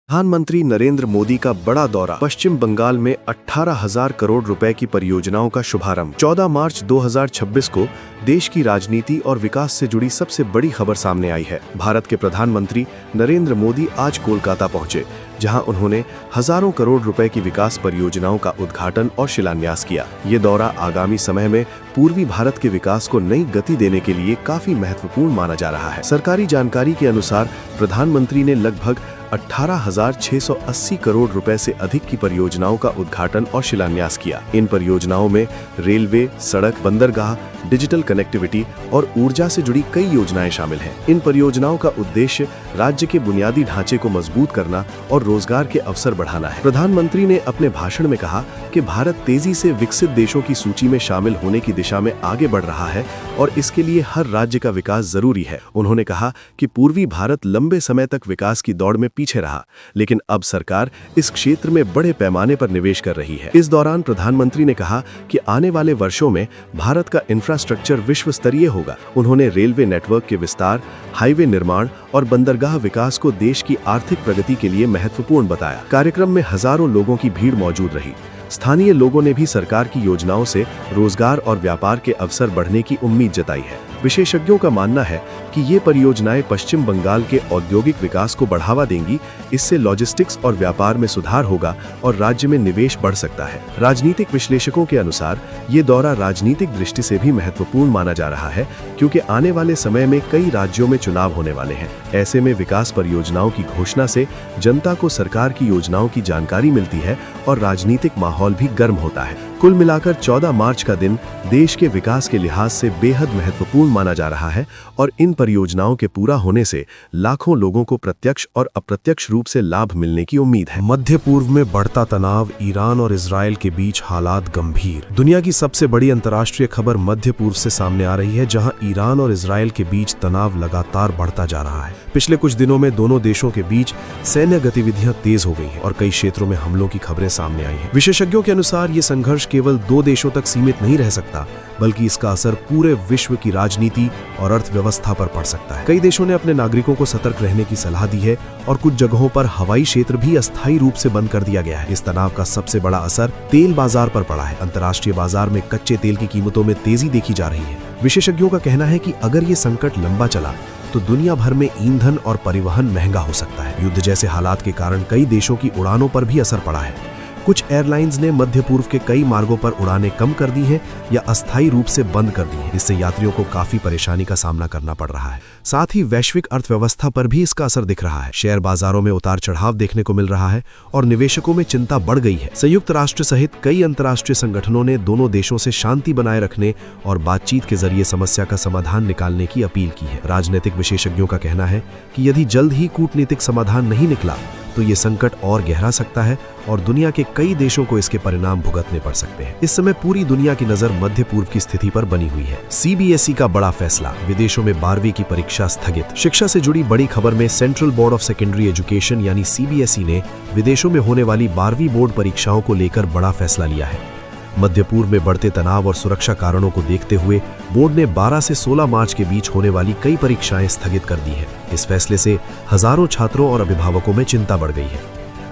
प्रधानमंत्री नरेंद्र मोदी का बड़ा दौरा। पश्चिम बंगाल में 18,000 करोड़ रुपए की परियोजनाओं का शुभारंभ। 14 मार्च 2026 को देश की राजनीति और विकास से जुड़ी सबसे बड़ी खबर सामने आई है। भारत के प्रधानमंत्री नरेंद्र मोदी आज कोलकाता पहुंचे, जहां उन्होंने हजारों करोड़ रुपए की विकास परियोजनाओं का उद्घाटन और शिलान्यास किया। ये दौरा आगामी समय में पूर्वी भारत के विकास को नई गति देने के लिए काफी महत्वपूर्ण माना जा रहा है। सरकारी जानकारी के अनुसार प्रधानमंत्री ने लगभग 18,680 करोड़ रुपए से अधिक की परियोजनाओं का उद्घाटन और शिलान्यास किया। इन परियोजनाओं में रेलवे, सड़क, बंदरगाह, डिजिटल कनेक्टिविटी और ऊर्जा से जुड़ी कई योजनाएं शामिल हैं। इन परियोजनाओं का उद्देश्य राज्य के बुनियादी ढांचे को मजबूत करना और रोजगार के अवसर बढ़ाना है। प्रधानमंत्री ने अपने भाषण में कहा कि भारत तेजी से विकसित देशों की सूची में शामिल होने की दिशा में आगे बढ़ रहा है और इसके लिए हर राज्य का विकास जरूरी है। उन्होंने कहा कि पूर्वी भारत लंबे समय तक विकास की दौड़ में पीछे रहा, लेकिन अब सरकार इस क्षेत्र में बड़े पैमाने पर निवेश कर रही है। इस दौरान प्रधानमंत्री ने कहा कि आने वाले वर्षों में भारत का इंफ्रास्ट्रक्चर विश्व स्तरीय होगा। उन्होंने रेलवे नेटवर्क के विस्तार, हाईवे निर्माण और बंदरगाह विकास को देश की आर्थिक प्रगति के लिए महत्वपूर्ण बताया। कार्यक्रम में हजारों लोगों की भीड़ मौजूद रही। स्थानीय लोगों ने भी सरकार की योजनाओं से रोजगार और व्यापार के अवसर बढ़ने की उम्मीद जताई है। विशेषज्ञों का मानना है कि ये परियोजनाएं पश्चिम बंगाल के औद्योगिक विकास को बढ़ावा देंगी। इससे लॉजिस्टिक्स और व्यापार में सुधार होगा और राज्य में निवेश बढ़ सकता है। राजनीतिक विश्लेषकों के अनुसार ये दौरा राजनीतिक दृष्टि से भी महत्वपूर्ण माना जा रहा है, क्योंकि आने वाले समय में कई राज्यों में चुनाव होने वाले हैं। ऐसे में विकास परियोजनाओं की घोषणा से जनता को सरकार की योजनाओं की जानकारी मिलती है और राजनीतिक माहौल भी गर्म होता है। कुल मिलाकर 14 मार्च का दिन देश के विकास के लिहाज से बेहद महत्वपूर्ण माना जा रहा है और इन परियोजनाओं के पूरा होने से लाखों लोगों को प्रत्यक्ष और अप्रत्यक्ष रूप से लाभ मिलने की उम्मीद है। मध्य पूर्व में बढ़ता तनाव, ईरान और इजराइल के बीच हालात गंभीर। दुनिया की सबसे बड़ी अंतर्राष्ट्रीय खबर मध्य पूर्व से सामने आ रही है, जहां ईरान और इजराइल के बीच तनाव लगातार बढ़ता जा रहा है। पिछले कुछ दिनों में दोनों देशों के बीच सैन्य गतिविधियां तेज हो गई हैं और कई क्षेत्रों में हमलों की खबरें सामने आई हैं। विशेषज्ञों के अनुसार ये संघर्ष केवल दो देशों तक सीमित नहीं रह सकता, बल्कि इसका असर पूरे विश्व की राजनीति और अर्थव्यवस्था पर पड़ सकता है। कई देशों ने अपने नागरिकों को सतर्क रहने की सलाह दी है और कुछ जगहों पर हवाई क्षेत्र भी अस्थायी रूप से बंद कर दिया गया है। इस तनाव का सबसे बड़ा असर तेल बाजार पर पड़ा है। अंतर्राष्ट्रीय बाजार में कच्चे तेल की कीमतों में तेजी देखी जा रही है। विशेषज्ञों का कहना है कि अगर ये संकट लंबा चला तो दुनिया भर में ईंधन और परिवहन महंगा हो सकता है। युद्ध जैसे हालात के कारण कई देशों की उड़ानों पर भी असर पड़ा है। कुछ एयरलाइंस ने मध्य पूर्व के कई मार्गों पर उड़ानें कम कर दी हैं या अस्थायी रूप से बंद कर दी हैं। इससे यात्रियों को काफी परेशानी का सामना करना पड़ रहा है। साथ ही वैश्विक अर्थव्यवस्था पर भी इसका असर दिख रहा है। शेयर बाजारों में उतार चढ़ाव देखने को मिल रहा है और निवेशकों में चिंता बढ़ गई है। संयुक्त राष्ट्र सहित कई अंतर्राष्ट्रीय संगठनों ने दोनों देशों से शांति बनाए रखने और बातचीत के जरिए समस्या का समाधान निकालने की अपील की है। राजनीतिक विशेषज्ञों का कहना है कि यदि जल्द ही कूटनीतिक समाधान नहीं निकला तो ये संकट और गहरा सकता है और दुनिया के कई देशों को इसके परिणाम भुगतने पड़ सकते हैं। इस समय पूरी दुनिया की नजर मध्य पूर्व की स्थिति पर बनी हुई है। सीबीएसई का बड़ा फैसला, विदेशों में 12वीं की परीक्षा स्थगित। शिक्षा से जुड़ी बड़ी खबर में central board of secondary education यानी सीबीएसई ने विदेशों में होने वाली 12वीं बोर्ड परीक्षाओं को लेकर बड़ा फैसला लिया है। मध्य पूर्व में बढ़ते तनाव और सुरक्षा कारणों को देखते हुए बोर्ड ने 12 से 16 मार्च के बीच होने वाली कई परीक्षाएं स्थगित कर दी हैं। इस फैसले से हजारों छात्रों और अभिभावकों में चिंता बढ़ गई है।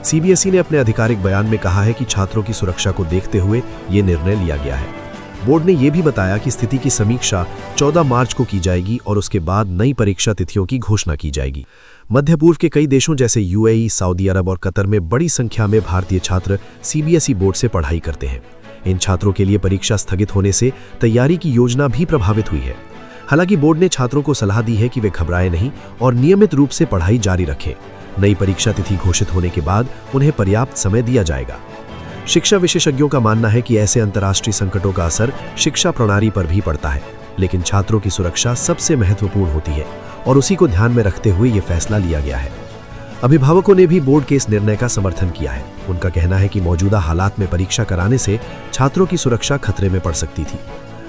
सीबीएसई ने अपने आधिकारिक बयान में कहा है कि छात्रों की सुरक्षा को देखते हुए ये निर्णय लिया गया है। बोर्ड ने यह भी बताया कि स्थिति की समीक्षा 14 मार्च को की जाएगी और उसके बाद नई परीक्षा तिथियों की घोषणा की जाएगी। मध्य पूर्व के कई देशों जैसे यूएई, सऊदी अरब और कतर में बड़ी संख्या में भारतीय छात्र सीबीएसई बोर्ड से पढ़ाई करते हैं। इन छात्रों के लिए परीक्षा स्थगित होने से तैयारी की योजना भी प्रभावित हुई है। हालांकि बोर्ड ने छात्रों को सलाह दी है कि वे घबराएं नहीं और नियमित रूप से पढ़ाई जारी रखें। नई परीक्षा तिथि घोषित होने के बाद उन्हें पर्याप्त समय दिया जाएगा। शिक्षा विशेषज्ञों का मानना है कि ऐसे अंतर्राष्ट्रीय संकटों का असर शिक्षा प्रणाली पर भी पड़ता है, लेकिन छात्रों की सुरक्षा सबसे महत्वपूर्ण होती है और उसी को ध्यान में रखते हुए ये फैसला लिया गया है। अभिभावकों ने भी बोर्ड के इस निर्णय का समर्थन किया है। उनका कहना है कि मौजूदा हालात में परीक्षा कराने से छात्रों की सुरक्षा खतरे में पड़ सकती थी।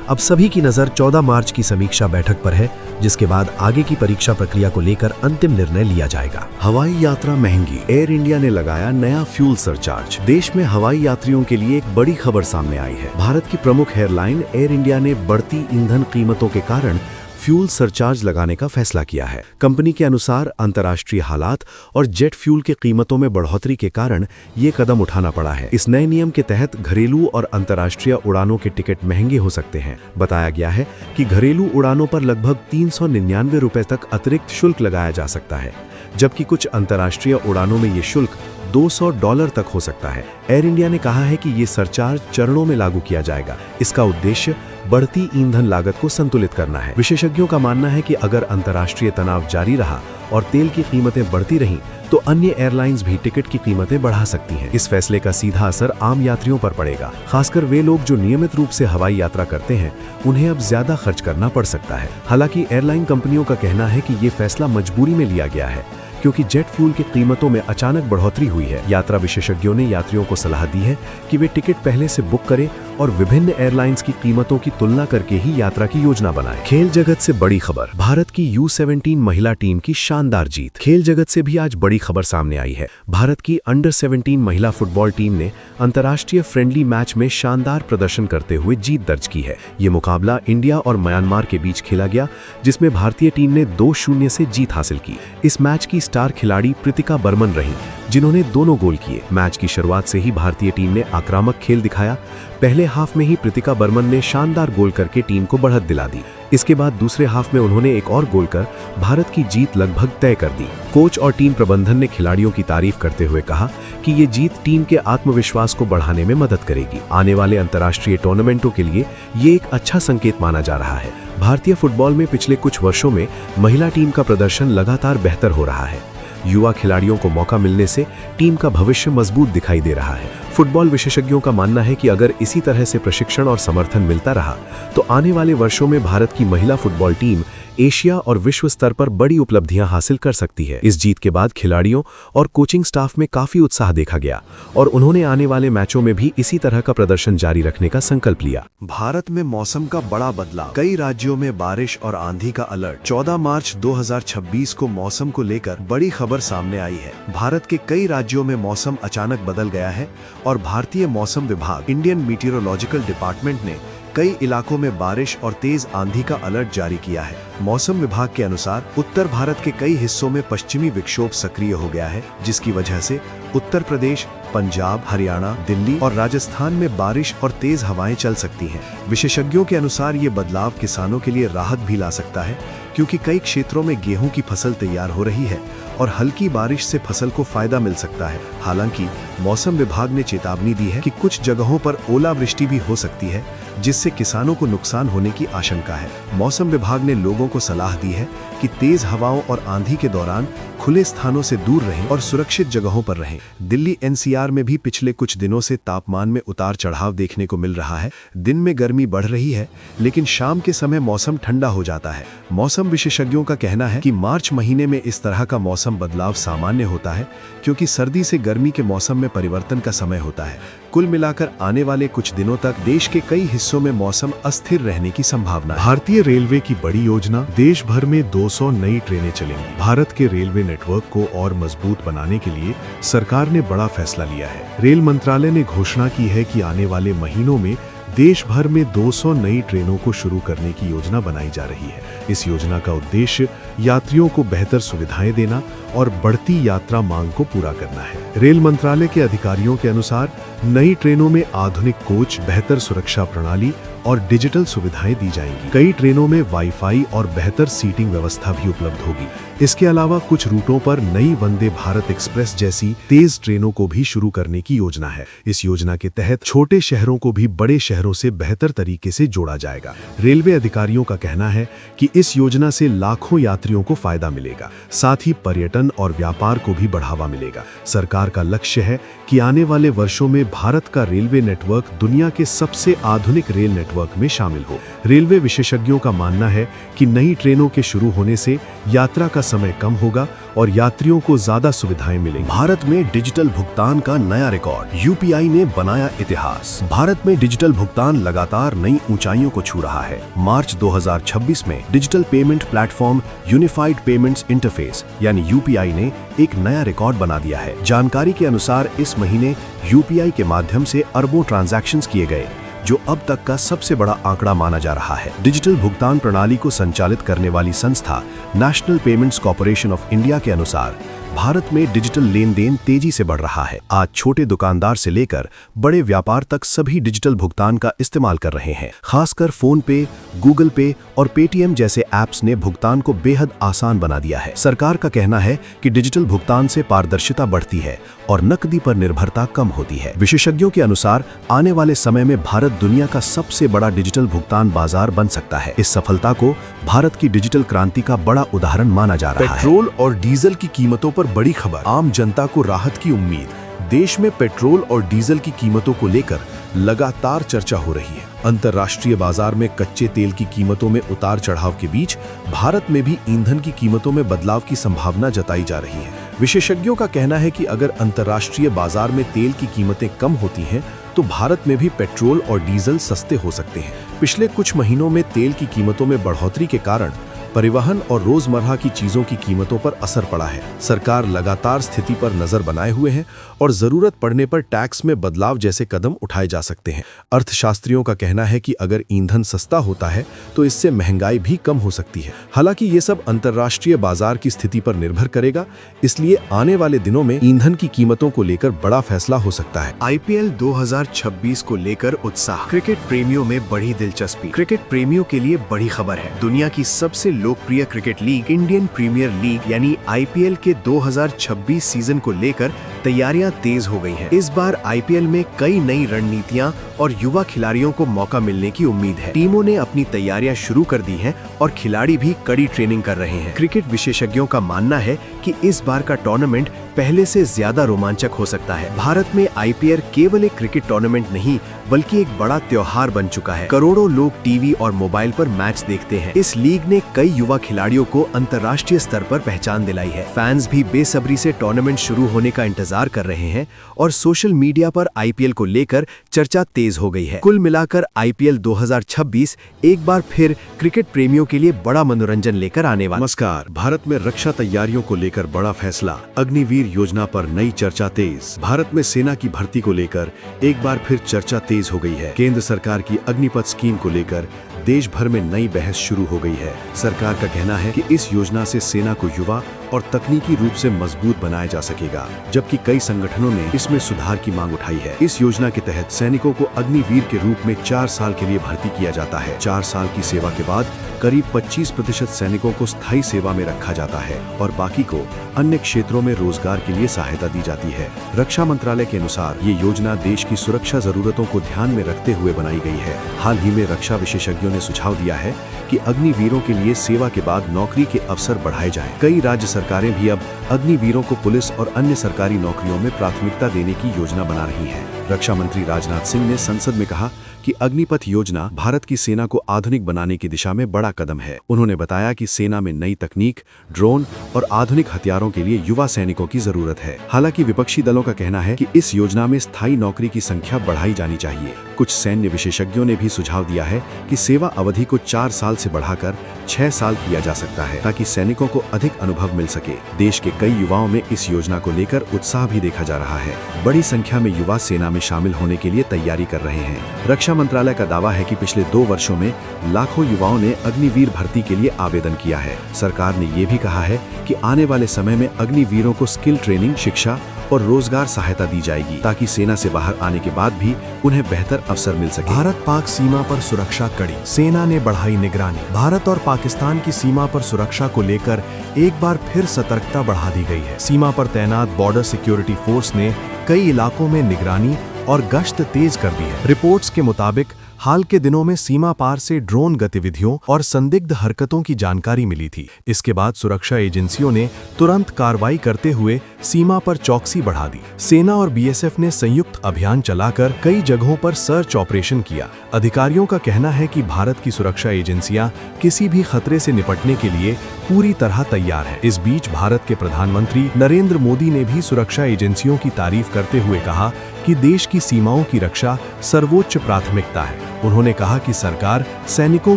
अब सभी की नजर 14 मार्च की समीक्षा बैठक पर है, जिसके बाद आगे की परीक्षा प्रक्रिया को लेकर अंतिम निर्णय लिया जाएगा। हवाई यात्रा महंगी, एयर इंडिया ने लगाया नया फ्यूल सरचार्ज। देश में हवाई यात्रियों के लिए एक बड़ी खबर सामने आई है। भारत की प्रमुख एयरलाइन एयर इंडिया ने बढ़ती ईंधन कीमतों के कारण फ्यूल सरचार्ज लगाने का फैसला किया है। कंपनी के अनुसार अंतर्राष्ट्रीय हालात और जेट फ्यूल की कीमतों में बढ़ोतरी के कारण ये कदम उठाना पड़ा है। इस नए नियम के तहत घरेलू और अंतर्राष्ट्रीय उड़ानों के टिकट महंगे हो सकते हैं। बताया गया है कि घरेलू उड़ानों पर लगभग 399 रुपए तक अतिरिक्त शुल्क लगाया जा सकता है, जबकि कुछ अंतर्राष्ट्रीय उड़ानों में ये शुल्क $200 तक हो सकता है। एयर इंडिया ने कहा है कि ये सरचार्ज चरणों में लागू किया जाएगा। इसका उद्देश्य बढ़ती ईंधन लागत को संतुलित करना है। विशेषज्ञों का मानना है कि अगर अंतर्राष्ट्रीय तनाव जारी रहा और तेल की कीमतें बढ़ती रहीं, तो अन्य एयरलाइंस भी टिकट की कीमतें बढ़ा सकती हैं। इस फैसले का सीधा असर आम यात्रियों पर पड़ेगा। खासकर वे लोग जो नियमित रूप से हवाई यात्रा करते हैं, उन्हें अब ज्यादा खर्च करना पड़ सकता है। हालांकि एयरलाइन कंपनियों का कहना है कि ये फैसला मजबूरी में लिया गया है, क्योंकि जेट फ्यूल की कीमतों में अचानक बढ़ोतरी हुई है। यात्रा विशेषज्ञों ने यात्रियों को सलाह दी है कि वे टिकट पहले से बुक करें और विभिन्न एयरलाइंस की कीमतों की तुलना करके ही यात्रा की योजना बनाएं। खेल जगत से बड़ी खबर, भारत की U17 महिला टीम की शानदार जीत। खेल जगत से भी आज बड़ी खबर सामने आई है। भारत की अंडर 17 महिला फुटबॉल टीम ने अंतर्राष्ट्रीय फ्रेंडली मैच में शानदार प्रदर्शन करते हुए जीत दर्ज की है। ये मुकाबला इंडिया और म्यांमार के बीच खेला गया, जिसमें भारतीय टीम ने 2-0 से जीत हासिल की। इस मैच की स्टार खिलाड़ी प्रीतिका बर्मन रहीं, जिन्होंने दोनों गोल किए। मैच की शुरुआत से ही भारतीय टीम ने आक्रामक खेल दिखाया। पहले हाफ में ही प्रीतिका बर्मन ने शानदार गोल करके टीम को बढ़त दिला दी। इसके बाद दूसरे हाफ में उन्होंने एक और गोल कर भारत की जीत लगभग तय कर दी। कोच और टीम प्रबंधन ने खिलाड़ियों की तारीफ करते हुए कहा कि ये जीत टीम के आत्मविश्वास को बढ़ाने में मदद करेगी। आने वाले अंतर्राष्ट्रीय टूर्नामेंटों के लिए ये एक अच्छा संकेत माना जा रहा है। भारतीय फुटबॉल में पिछले कुछ वर्षों में महिला टीम का प्रदर्शन लगातार बेहतर हो रहा है। युवा खिलाड़ियों को मौका मिलने से टीम का भविष्य मजबूत दिखाई दे रहा है। फुटबॉल विशेषज्ञों का मानना है कि अगर इसी तरह से प्रशिक्षण और समर्थन मिलता रहा, तो आने वाले वर्षों में भारत की महिला फुटबॉल टीम एशिया और विश्व स्तर पर बड़ी उपलब्धियां हासिल कर सकती है। इस जीत के बाद खिलाड़ियों और कोचिंग स्टाफ में काफी उत्साह देखा गया और उन्होंने आने वाले मैचों में भी इसी तरह का प्रदर्शन जारी रखने का संकल्प लिया। भारत में मौसम का बड़ा बदलाव, कई राज्यों में बारिश और आंधी का अलर्ट। 14 मार्च 2026 को मौसम को लेकर बड़ी खबर सामने आई है। भारत के कई राज्यों में मौसम अचानक बदल गया है और भारतीय मौसम विभाग इंडियन मीटियोरोलॉजिकल डिपार्टमेंट ने कई इलाकों में बारिश और तेज आंधी का अलर्ट जारी किया है। मौसम विभाग के अनुसार उत्तर भारत के कई हिस्सों में पश्चिमी विक्षोभ सक्रिय हो गया है, जिसकी वजह से उत्तर प्रदेश, पंजाब, हरियाणा, दिल्ली और राजस्थान में बारिश और तेज हवाएं चल सकती हैं। विशेषज्ञों के अनुसार ये बदलाव किसानों के लिए राहत भी ला सकता है, क्योंकि कई क्षेत्रों में गेहूं की फसल तैयार हो रही है और हल्की बारिश से फसल को फायदा मिल सकता है। हालांकि मौसम विभाग ने चेतावनी दी है कि कुछ जगहों पर ओलावृष्टि भी हो सकती है, जिससे किसानों को नुकसान होने की आशंका है। मौसम विभाग ने लोगों को सलाह दी है कि तेज हवाओं और आंधी के दौरान खुले स्थानों से दूर रहें और सुरक्षित जगहों पर रहें। दिल्ली NCR में भी पिछले कुछ दिनों से तापमान में उतार चढ़ाव देखने को मिल रहा है। दिन में गर्मी बढ़ रही है, लेकिन शाम के समय मौसम ठंडा हो जाता है। मौसम विशेषज्ञों का कहना है कि मार्च महीने में इस तरह का मौसम बदलाव सामान्य होता है, क्योंकि सर्दी से गर्मी के मौसम में परिवर्तन का समय होता है। कुल मिलाकर आने वाले कुछ दिनों तक देश के कई हिस्सों में मौसम अस्थिर रहने की संभावना है। भारतीय रेलवे की बड़ी योजना, देश भर में 200 नई ट्रेनें चलेंगी। भारत के रेलवे नेटवर्क को और मजबूत बनाने के लिए सरकार ने बड़ा फैसला लिया है। रेल मंत्रालय ने घोषणा की है कि आने वाले महीनों में देश भर में 200 नई ट्रेनों को शुरू करने की योजना बनाई जा रही है। इस योजना का उद्देश्य यात्रियों को बेहतर सुविधाएं देना और बढ़ती यात्रा मांग को पूरा करना है। रेल मंत्रालय के अधिकारियों के अनुसार नई ट्रेनों में आधुनिक कोच, बेहतर सुरक्षा प्रणाली और डिजिटल सुविधाएं दी जाएंगी। कई ट्रेनों में वाईफाई और बेहतर सीटिंग व्यवस्था भी उपलब्ध होगी। इसके अलावा कुछ रूटों पर नई वंदे भारत एक्सप्रेस जैसी तेज ट्रेनों को भी शुरू करने की योजना है। इस योजना के तहत छोटे शहरों को भी बड़े शहरों से बेहतर तरीके से जोड़ा जाएगा। रेलवे अधिकारियों का कहना है कि इस योजना से लाखों यात्रियों को फायदा मिलेगा, साथ ही पर्यटन और व्यापार को भी बढ़ावा मिलेगा। सरकार का लक्ष्य है कि आने वाले वर्षों में भारत का रेलवे नेटवर्क दुनिया के सबसे आधुनिक रेल नेटवर्क में शामिल हो। रेलवे विशेषज्ञों का मानना है कि नई ट्रेनों के शुरू होने से यात्रा का समय कम होगा और यात्रियों को ज्यादा सुविधाएं मिलेंगी। भारत में डिजिटल भुगतान का नया रिकॉर्ड, यूपीआई ने बनाया इतिहास। भारत में डिजिटल भुगतान लगातार नई ऊंचाइयों को छू रहा है। मार्च 2026 में digital payment platform unified payments interface यानी यूपीआई ने एक नया रिकॉर्ड बना दिया है। जानकारी के अनुसार इस महीने यूपीआई के माध्यम से अरबों ट्रांजैक्शंस किए गए। जो अब तक का सबसे बड़ा आंकड़ा माना जा रहा है। डिजिटल भुगतान प्रणाली को संचालित करने वाली संस्था national payments corporation of India के अनुसार भारत में डिजिटल लेन देन तेजी से बढ़ रहा है। आज छोटे दुकानदार से लेकर बड़े व्यापार तक सभी डिजिटल भुगतान का इस्तेमाल कर रहे हैं। खासकर फोन पे, गूगल पे और पेटीएम जैसे ऐप्स ने भुगतान को बेहद आसान बना दिया है। सरकार का कहना है कि डिजिटल भुगतान से पारदर्शिता बढ़ती है और नकदी पर निर्भरता कम होती है। विशेषज्ञों के अनुसार आने वाले समय में भारत दुनिया का सबसे बड़ा डिजिटल भुगतान बाजार बन सकता है। इस सफलता को भारत की डिजिटल क्रांति का बड़ा उदाहरण माना जा रहा है। पेट्रोल और डीजल की कीमतों पर बड़ी खबर, आम जनता को राहत की उम्मीद। देश में पेट्रोल और डीजल की कीमतों को लेकर लगातार चर्चा हो रही है। अंतर्राष्ट्रीय बाजार में कच्चे तेल की कीमतों में उतार चढ़ाव के बीच भारत में भी ईंधन की कीमतों में बदलाव की संभावना जताई जा रही है। विशेषज्ञों का कहना है कि अगर अंतर्राष्ट्रीय बाजार में तेल की कीमतें कम होती हैं तो भारत में भी पेट्रोल और डीजल सस्ते हो सकते हैं। पिछले कुछ महीनों में तेल की कीमतों में बढ़ोतरी के कारण परिवहन और रोजमर्रा की चीजों की कीमतों पर असर पड़ा है। सरकार लगातार स्थिति पर नजर बनाए हुए है और जरूरत पड़ने पर टैक्स में बदलाव जैसे कदम उठाए जा सकते हैं। अर्थशास्त्रियों का कहना है कि अगर ईंधन सस्ता होता है तो इससे महंगाई भी कम हो सकती है। हालांकि ये सब अंतर्राष्ट्रीय बाजार की स्थिति पर निर्भर करेगा, इसलिए आने वाले दिनों में ईंधन की कीमतों को लेकर बड़ा फैसला हो सकता है। IPL 2026 को लेकर उत्साह, क्रिकेट प्रेमियों में बढ़ी दिलचस्पी। क्रिकेट प्रेमियों के लिए बड़ी खबर है। दुनिया की सबसे लोकप्रिय cricket league Indian Premier League यानी IPL के 2026 सीजन को लेकर तैयारियां तेज हो गई हैं। इस बार IPL में कई नई रणनीतियां और युवा खिलाड़ियों को मौका मिलने की उम्मीद है। टीमों ने अपनी तैयारियां शुरू कर दी हैं और खिलाड़ी भी कड़ी ट्रेनिंग कर रहे हैं। क्रिकेट विशेषज्ञों का मानना है कि इस बार का टूर्नामेंट पहले से ज्यादा रोमांचक हो सकता है। भारत में IPL केवल एक क्रिकेट टूर्नामेंट नहीं बल्कि एक बड़ा त्योहार बन चुका है। करोड़ों लोग टीवी और मोबाइल पर मैच देखते हैं। इस लीग ने कई युवा खिलाड़ियों को अंतर्राष्ट्रीय स्तर पर पहचान दिलाई है। फैंस भी बेसब्री से टूर्नामेंट शुरू होने का इंतजार कर रहे हैं और सोशल मीडिया पर IPL को लेकर चर्चा तेज हो गई है। कुल मिलाकर IPL 2026 एक बार फिर क्रिकेट प्रेमियों के लिए बड़ा मनोरंजन लेकर आने वाला। नमस्कार। भारत में रक्षा तैयारियों को लेकर बड़ा फैसला, अग्निवीर योजना पर नई चर्चा तेज। भारत में सेना की भर्ती को लेकर एक बार फिर चर्चा तेज हो गई है। केंद्र सरकार की अग्निपथ स्कीम को लेकर देश भर में नई बहस शुरू हो गई है। सरकार का कहना है कि इस योजना से सेना को युवा और तकनीकी रूप से मजबूत बनाया जा सकेगा, जबकि कई संगठनों ने इसमें सुधार की मांग उठाई है। इस योजना के तहत सैनिकों को अग्निवीर के रूप में 4 साल के लिए भर्ती किया जाता है। 4 साल की सेवा के बाद करीब 25% सैनिकों को स्थायी सेवा में रखा जाता है और बाकी को अन्य क्षेत्रों में रोजगार के लिए सहायता दी जाती है। रक्षा मंत्रालय के अनुसार ये योजना देश की सुरक्षा जरूरतों को ध्यान में रखते हुए बनाई गई है। हाल ही में रक्षा विशेषज्ञों ने सुझाव दिया है कि अग्निवीरों के लिए सेवा के बाद नौकरी के अवसर बढ़ाए जाएं। कई राज्य सरकारें भी अब अग्निवीरों को पुलिस और अन्य सरकारी नौकरियों में प्राथमिकता देने की योजना बना रही हैं। रक्षा मंत्री राजनाथ सिंह ने संसद में कहा कि अग्निपथ योजना भारत की सेना को आधुनिक बनाने की दिशा में बड़ा कदम है। उन्होंने बताया कि सेना में नई तकनीक, ड्रोन और आधुनिक हथियारों के लिए युवा सैनिकों की जरूरत है। हालांकि विपक्षी दलों का कहना है कि इस योजना में स्थायी नौकरी की संख्या बढ़ाई जानी चाहिए। कुछ सैन्य विशेषज्ञों ने भी सुझाव दिया है कि सेवा अवधि को 4 साल से बढ़ाकर 6 साल किया जा सकता है, ताकि सैनिकों को अधिक अनुभव मिल सके। देश के कई युवाओं में इस योजना को लेकर उत्साह भी देखा जा रहा है। बड़ी संख्या में युवा सेना में शामिल होने के लिए तैयारी कर रहे हैं। रक्षा मंत्रालय का दावा है कि पिछले 2 वर्षों में लाखों युवाओं ने अग्निवीर भर्ती के लिए आवेदन किया है। सरकार ने ये भी कहा है कि आने वाले समय में अग्निवीरों को स्किल ट्रेनिंग, शिक्षा और रोजगार सहायता दी जाएगी, ताकि सेना से बाहर आने के बाद भी उन्हें बेहतर अवसर मिल सके। भारत पाक सीमा पर सुरक्षा कड़ी, सेना ने बढ़ाई निगरानी। भारत और पाकिस्तान की सीमा पर सुरक्षा को लेकर एक बार फिर सतर्कता बढ़ा दी गई है। सीमा पर तैनात बॉर्डर सिक्योरिटी फोर्स ने कई इलाकों में निगरानी और गश्त तेज कर दी है। रिपोर्ट्स के मुताबिक हाल के दिनों में सीमा पार से ड्रोन गतिविधियों और संदिग्ध हरकतों की जानकारी मिली थी। इसके बाद सुरक्षा एजेंसियों ने तुरंत कार्रवाई करते हुए सीमा पर चौकसी बढ़ा दी। सेना और BSF ने संयुक्त अभियान चलाकर कई जगहों पर सर्च ऑपरेशन किया। अधिकारियों का कहना है कि भारत की सुरक्षा एजेंसियां किसी भी खतरे से निपटने के लिए पूरी तरह तैयार हैं। इस बीच भारत के प्रधानमंत्री नरेंद्र मोदी ने भी सुरक्षा एजेंसियों की तारीफ करते हुए कहा कि देश की सीमाओं की रक्षा सर्वोच्च प्राथमिकता है। उन्होंने कहा कि सरकार सैनिकों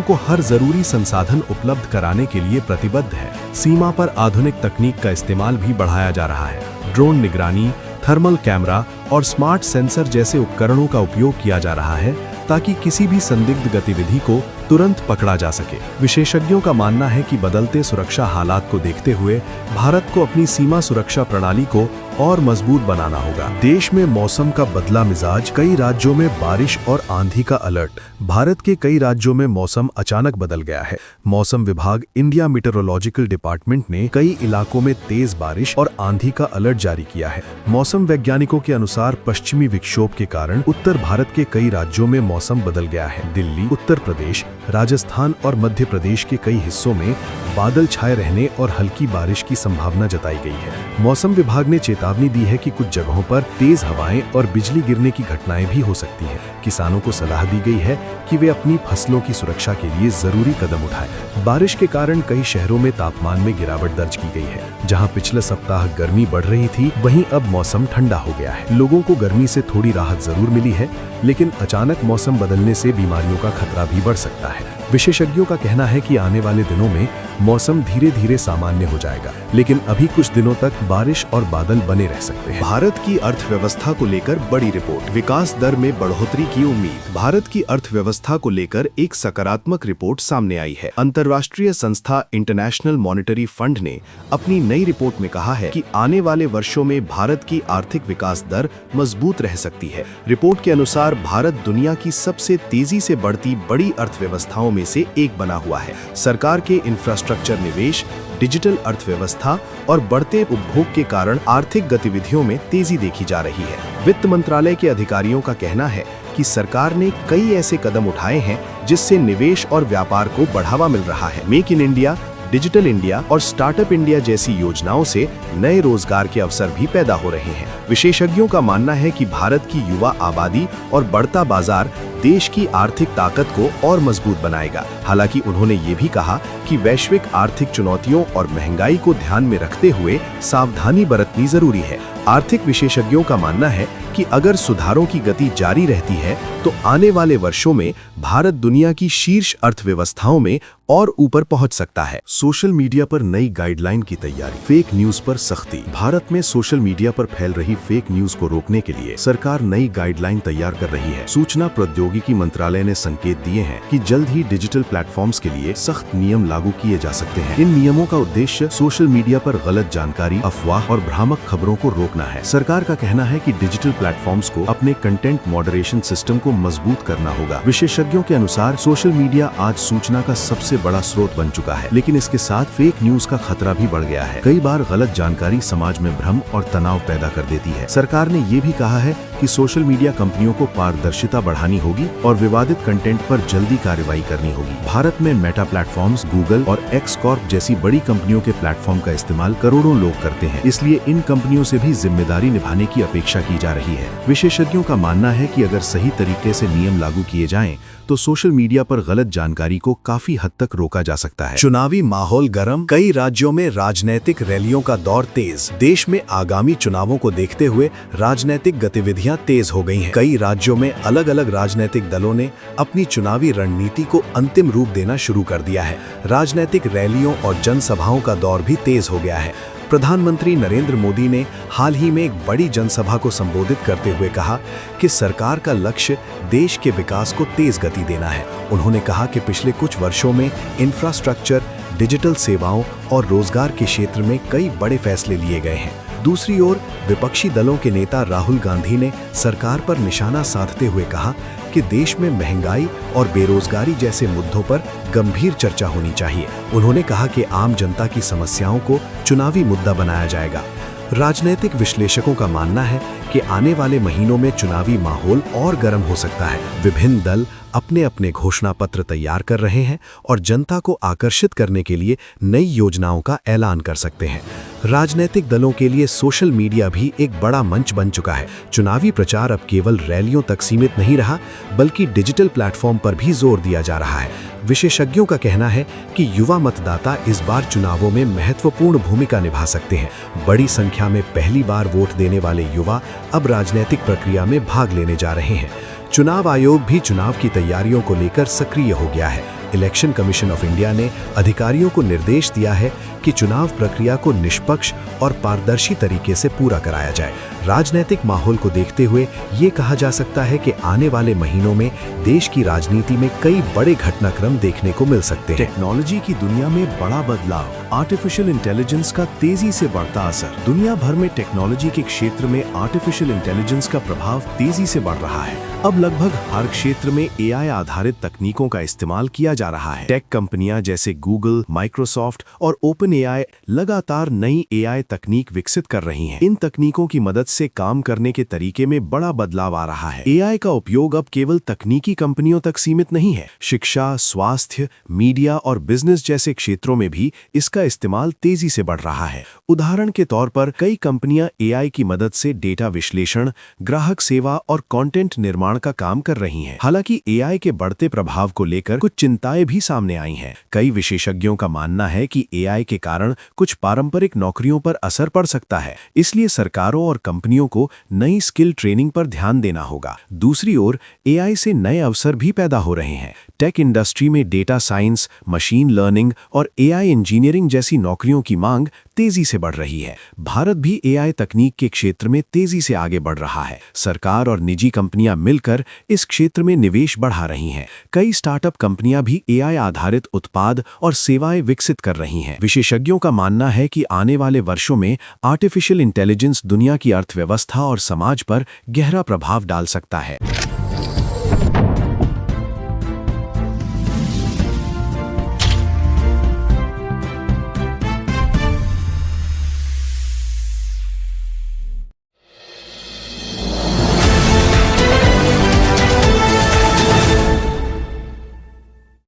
को हर जरूरी संसाधन उपलब्ध कराने के लिए प्रतिबद्ध है। सीमा पर आधुनिक तकनीक का इस्तेमाल भी बढ़ाया जा रहा है। ड्रोन निगरानी, थर्मल कैमरा और स्मार्ट सेंसर जैसे उपकरणों का उपयोग किया जा रहा है, ताकि किसी भी संदिग्ध गतिविधि को तुरंत पकड़ा जा सके। विशेषज्ञों का मानना है कि बदलते सुरक्षा हालात को देखते हुए भारत को अपनी सीमा सुरक्षा प्रणाली को और मजबूत बनाना होगा। देश में मौसम का बदला मिजाज, कई राज्यों में बारिश और आंधी का अलर्ट। भारत के कई राज्यों में मौसम अचानक बदल गया है। मौसम विभाग इंडिया मीटरोलॉजिकल डिपार्टमेंट ने कई इलाकों में तेज बारिश और आंधी का अलर्ट जारी किया है। मौसम वैज्ञानिकों के अनुसार पश्चिमी विक्षोभ के कारण उत्तर भारत के कई राज्यों में मौसम बदल गया है। दिल्ली, उत्तर प्रदेश, राजस्थान और मध्य प्रदेश के कई हिस्सों में बादल छाए रहने और हल्की बारिश की संभावना जताई गई है। मौसम विभाग ने चेतावनी दी है कि कुछ जगहों पर तेज हवाएं और बिजली गिरने की घटनाएं भी हो सकती हैं। किसानों को सलाह दी गई है कि वे अपनी फसलों की सुरक्षा के लिए जरूरी कदम उठाएं। बारिश के कारण कई शहरों में तापमान में गिरावट दर्ज की गई है। जहां पिछले सप्ताह गर्मी बढ़ रही थी, वहीं अब मौसम ठंडा हो गया है। लोगों को गर्मी से थोड़ी राहत जरूर मिली है, लेकिन अचानक मौसम बदलने से बीमारियों का खतरा भी बढ़ सकता है। विशेषज्ञों का कहना है कि आने वाले दिनों में मौसम धीरे धीरे सामान्य हो जाएगा, लेकिन अभी कुछ दिनों तक बारिश और बादल बने रह सकते हैं। भारत की अर्थव्यवस्था को लेकर बड़ी रिपोर्ट, विकास दर में बढ़ोतरी की उम्मीद। भारत की अर्थव्यवस्था को लेकर एक सकारात्मक रिपोर्ट सामने आई है। अंतर्राष्ट्रीय संस्था इंटरनेशनल मॉनेटरी फंड ने अपनी नई रिपोर्ट में कहा है कि आने वाले वर्षों में भारत की आर्थिक विकास दर मजबूत रह सकती है। रिपोर्ट के अनुसार भारत दुनिया की सबसे तेजी से बढ़ती बड़ी अर्थव्यवस्थाओं में से एक बना हुआ है। सरकार के इंफ्रास्ट्रक्चर निवेश, डिजिटल अर्थव्यवस्था और बढ़ते उपभोग के कारण आर्थिक गतिविधियों में तेजी देखी जा रही है। वित्त मंत्रालय के अधिकारियों का कहना है कि सरकार ने कई ऐसे कदम उठाए हैं जिससे निवेश और व्यापार को बढ़ावा मिल रहा है। Make in India, digital India और स्टार्टअप इंडिया जैसी योजनाओं से नए रोजगार के अवसर भी पैदा हो रहे हैं। विशेषज्ञों का मानना है कि भारत की युवा आबादी और बढ़ता बाजार देश की आर्थिक ताकत को और मजबूत बनाएगा। हालांकि उन्होंने ये भी कहा कि वैश्विक आर्थिक चुनौतियों और महंगाई को ध्यान में रखते हुए सावधानी बरतनी जरूरी है। आर्थिक विशेषज्ञों का मानना है कि अगर सुधारों की गति जारी रहती है तो आने वाले वर्षों में भारत दुनिया की शीर्ष अर्थव्यवस्थाओं में और ऊपर पहुंच सकता है। सोशल मीडिया पर नई गाइडलाइन की तैयारी, फेक न्यूज पर सख्ती। भारत में सोशल मीडिया पर फैल रही फेक न्यूज को रोकने के लिए सरकार नई गाइडलाइन तैयार कर रही है। सूचना प्रौद्योगिकी मंत्रालय ने संकेत दिए हैं कि जल्द ही डिजिटल प्लेटफॉर्म्स के लिए सख्त नियम लागू किए जा सकते हैं। इन नियमों का उद्देश्य सोशल मीडिया पर गलत जानकारी, अफवाह और भ्रामक खबरों को रोकना है। सरकार का कहना है कि डिजिटल प्लेटफॉर्म्स को अपने कंटेंट मॉडरेशन सिस्टम को मजबूत करना होगा। विशेषज्ञों के अनुसार सोशल मीडिया आज सूचना का सबसे बड़ा स्रोत बन चुका है, लेकिन इसके साथ फेक न्यूज का खतरा भी बढ़ गया है। कई बार गलत जानकारी समाज में भ्रम और तनाव पैदा कर देती है। सरकार ने ये भी कहा है कि सोशल मीडिया कंपनियों को पारदर्शिता बढ़ानी होगी और विवादित कंटेंट पर जल्दी कार्रवाई करनी होगी। भारत में मेटा प्लेटफॉर्म्स, गूगल और एक्स कॉर्प जैसी बड़ी कंपनियों के प्लेटफॉर्म का इस्तेमाल करोड़ों लोग करते हैं, इसलिए इन कंपनियों से भी जिम्मेदारी निभाने की अपेक्षा की जा रही है। विशेषज्ञों का मानना है कि अगर सही तरीके से नियम लागू किए जाएं, तो सोशल मीडिया पर गलत जानकारी को काफी हद तक रोका जा सकता है। चुनावी माहौल गर्म, कई राज्यों में राजनीतिक रैलियों का दौर तेज। देश में आगामी चुनावों को देखते हुए राजनीतिक गतिविधियां तेज हो गई हैं। कई राज्यों में अलग अलग राजनीतिक दलों ने अपनी चुनावी रणनीति को अंतिम रूप देना शुरू कर दिया है। राजनीतिक रैलियों और जनसभाओं का दौर भी तेज हो गया है। प्रधानमंत्री नरेंद्र मोदी ने हाल ही में एक बड़ी जनसभा को संबोधित करते हुए कहा कि सरकार का लक्ष्य देश के विकास को तेज गति देना है। उन्होंने कहा कि पिछले कुछ वर्षों में इंफ्रास्ट्रक्चर, डिजिटल सेवाओं और रोजगार के क्षेत्र में कई बड़े फैसले लिए गए हैं। दूसरी ओर विपक्षी दलों के नेता राहुल गांधी ने सरकार पर निशाना साधते हुए कहा कि देश में महंगाई और बेरोजगारी जैसे मुद्दों पर गंभीर चर्चा होनी चाहिए। उन्होंने कहा कि आम जनता की समस्याओं को चुनावी मुद्दा बनाया जाएगा। राजनीतिक विश्लेषकों का मानना है कि आने वाले महीनों में चुनावी माहौल और गर्म हो सकता है। विभिन्न दल अपने अपने घोषणा पत्र तैयार कर रहे हैं और जनता को आकर्षित करने के लिए नई योजनाओं का ऐलान कर सकते हैं। राजनीतिक दलों के लिए सोशल मीडिया भी एक बड़ा मंच बन चुका है। चुनावी प्रचार अब केवल रैलियों तक सीमित नहीं रहा, बल्कि डिजिटल प्लेटफॉर्म पर भी जोर दिया जा रहा है। विशेषज्ञों का कहना है कि युवा मतदाता इस बार चुनावों में महत्वपूर्ण भूमिका निभा सकते हैं। बड़ी संख्या में पहली बार वोट देने वाले युवा अब राजनीतिक प्रक्रिया में भाग लेने जा रहे हैं। चुनाव आयोग भी चुनाव की तैयारियों को लेकर सक्रिय हो गया है। इलेक्शन कमीशन ऑफ इंडिया ने अधिकारियों को निर्देश दिया है कि चुनाव प्रक्रिया को निष्पक्ष और पारदर्शी तरीके से पूरा कराया जाए। राजनीतिक माहौल को देखते हुए ये कहा जा सकता है कि आने वाले महीनों में देश की राजनीति में कई बड़े घटनाक्रम देखने को मिल सकते हैं। टेक्नोलॉजी की दुनिया में बड़ा बदलाव, आर्टिफिशियल इंटेलिजेंस का तेजी से बढ़ता असर। दुनिया भर में टेक्नोलॉजी के क्षेत्र में आर्टिफिशियल इंटेलिजेंस का प्रभाव तेजी से बढ़ रहा है। अब लगभग हर क्षेत्र में एआई आधारित तकनीकों का इस्तेमाल किया जा रहा है। टेक कंपनियां जैसे गूगल, माइक्रोसॉफ्ट और ओपन एआई लगातार नई एआई तकनीक विकसित कर रही हैं। इन तकनीकों की मदद से काम करने के तरीके में बड़ा बदलाव आ रहा है। एआई का उपयोग अब केवल तकनीकी कंपनियों तक सीमित नहीं है। शिक्षा, स्वास्थ्य, मीडिया और बिजनेस जैसे क्षेत्रों में भी इसका इस्तेमाल तेजी से बढ़ रहा है। उदाहरण के तौर पर कई कंपनियां एआई की मदद से डेटा विश्लेषण, ग्राहक सेवा और कंटेंट निर्माण का काम कर रही हैं। हालांकि एआई के बढ़ते प्रभाव को लेकर कुछ चिंताएं भी सामने आई हैं। कई विशेषज्ञों का मानना है कि एआई के कारण कुछ पारंपरिक नौकरियों पर असर पड़ सकता है, इसलिए सरकारों और कंपनियों को नई स्किल ट्रेनिंग पर ध्यान देना होगा। दूसरी ओर एआई से नए अवसर भी पैदा हो रहे हैं। टेक इंडस्ट्री में डेटा साइंस, मशीन लर्निंग और एआई इंजीनियरिंग जैसी नौकरियों की मांग तेजी से बढ़ रही है। भारत भी एआई तकनीक के क्षेत्र में तेजी से आगे बढ़ रहा है। सरकार और निजी कंपनियां मिलकर इस क्षेत्र में निवेश बढ़ा रही हैं। कई स्टार्टअप कंपनियां भी एआई आधारित उत्पाद और सेवाएं विकसित कर रही हैं। विशेषज्ञों का मानना है कि आने वाले वर्षों में आर्टिफिशियल इंटेलिजेंस दुनिया की अर्थव्यवस्था और समाज पर गहरा प्रभाव डाल सकता है।